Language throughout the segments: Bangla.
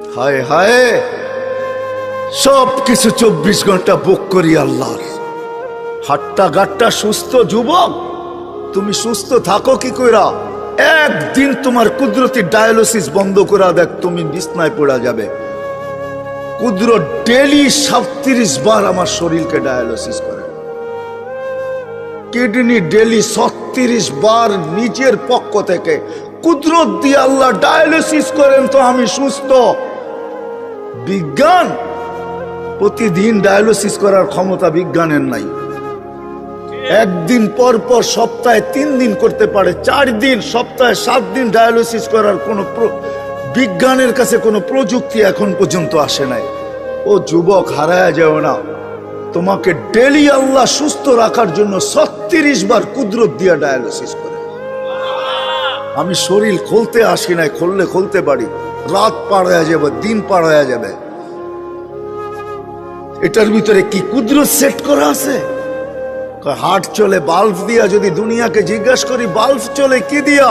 হায় হায়, সব কিছু 24 ঘন্টা বুক করি আল্লাহর। হাট্টা গাট্টা সুস্থ যুবক, তুমি সুস্থ থাকো কি কইরা? একদিন তোমার কুদরতি ডায়ালিসিস বন্ধ করা দেখ, তুমি বিছনায় পড়া যাবে। কুদরত ডেলি 37 বার আমার শরীরকে ডায়ালিসিস করে, কিডনি ডেলি 36 বার নিজের পক্ষ থেকে কুদরত দিয়ে আল্লাহ ডায়ালিসিস করেন, তো আমি সুস্থ। বিজ্ঞান প্রতিদিন ডায়ালিসিস করার ক্ষমতা বিজ্ঞানের নাই। একদিন পর পর সপ্তাহে 3 দিন করতে পারে, 4 দিন, সপ্তাহে 7 দিন ডায়ালিসিস করার কোনো বিজ্ঞানের কাছে কোনো প্রযুক্তি এখন পর্যন্ত আসে নাই। ও যুবক, হারায়া যাও না, তোমাকে ডেলি আল্লাহ সুস্থ রাখার জন্য 36 বার কুদরত দিয়া ডায়ালিসিস করে। আমি শরীর খুলতে আসি নাই, খুললে খুলতে পারি, রাত পার হয়ে যাবে, দিন পার হয়ে যাবে। এটার ভিতরে কি কুদরত সেট করা আছে? হার্ট চলে বাল্ব দিয়া। যদি দুনিয়াকে জিজ্ঞাসা করি বাল্ব চলে কি দিয়া,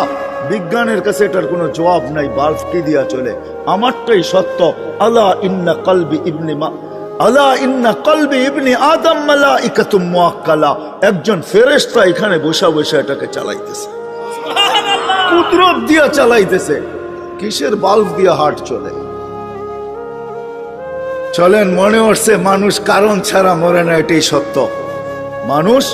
বিজ্ঞানের কাছে এটার কোনো জবাব নাই। বাল্ব কি দিয়া চলে? আমারটাই সত্য। আলা ইন্না কলবি ইবনি আদম মালাইকাতুম মুআক্কালা। একজন ফেরেশতা এখানে বসা বসা এটাকে চালাইতেছে, কুদরত দিয়া চালাইতেছে। কিসের বাল্ব দিয়া হার্ট চলে? চলেন, মনে হচ্ছে মানুষ কারণ ছাড়া মরে না, এটাই সত্য। মানুষ,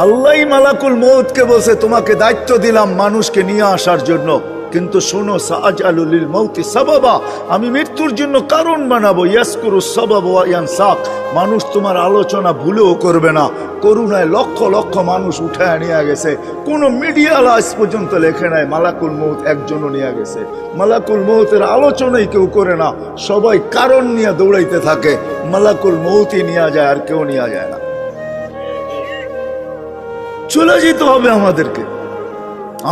আল্লাহ মালাকুল মউতকে বলছে তোমাকে দায়িত্ব দিলাম মানুষকে নিয়ে আসার জন্য, কিন্তু শোনো, সাআজালু লিল মাউতি সাবাবা, আমি মৃত্যুর জন্য কারণ বানাবো। ইয়াসকুরু সাবাব ওয়া ইয়ানসাক, মানুষ তোমার আলোচনা ভুলেও করবে না। করুণায় লক্ষ লক্ষ মানুষ উঠায় নিয়ে গেছে, কোন মিডিয়া আজ পর্যন্ত লেখে নাই মালাকুল মউত একজনও নিয়ে গেছে। মালাকুল মউতের আলোচনাই কেউ করে না, সবাই কারণ নিয়ে দৌড়াইতে থাকে। মালাকুল মউতই নিয়ে যায়, আর কেউ নিয়ে যায় না। চলে যেতে হবে আমাদেরকে।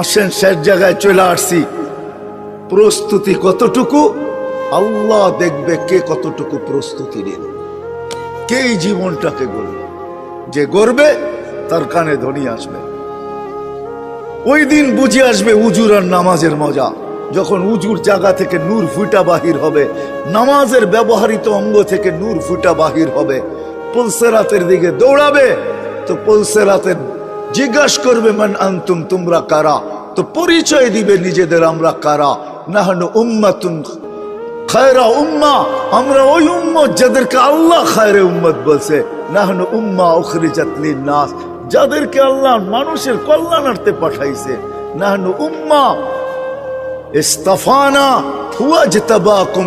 আসেন, শেষ জায়গায় চলে আসছি। প্রস্তুতি কতটুকু আল্লাহ দেখবে, কে কতটুকু প্রস্তুতি নিল, কে এই জীবনটাকে গড়বে। যে গড়বে তার কানে ধ্বনি আসবে। ওই দিন বুঝে আসবে উজুর আর নামাজের মজা। যখন উজুর জায়গা থেকে নূর ফুটা বাহির হবে, নামাজের ব্যবহৃত অঙ্গ থেকে নূর ফুটা বাহির হবে, পুলসেরাতের দিকে দৌড়াবে, তো পুলসেরাতের জিজ্ঞাসা করবে মান আনতুম, তোমরা কারা? তো পরিচয় দিবে নিজেদের, আমরা কারা। নাহনু উম্মাতুন খায়রা উম্মাহ, আমরা ওই উম্মত যাদেরকে আল্লাহ খায়রে উম্মত বলছে। নাহনু উম্মাহ উখরিজাত লিন-নাস, যাদেরকে আল্লাহ মানুষের কল্যাণার্থে পাঠাইছে। নাহনু উম্মাহ ইসতাফানা ওয়াজতাবাকুম।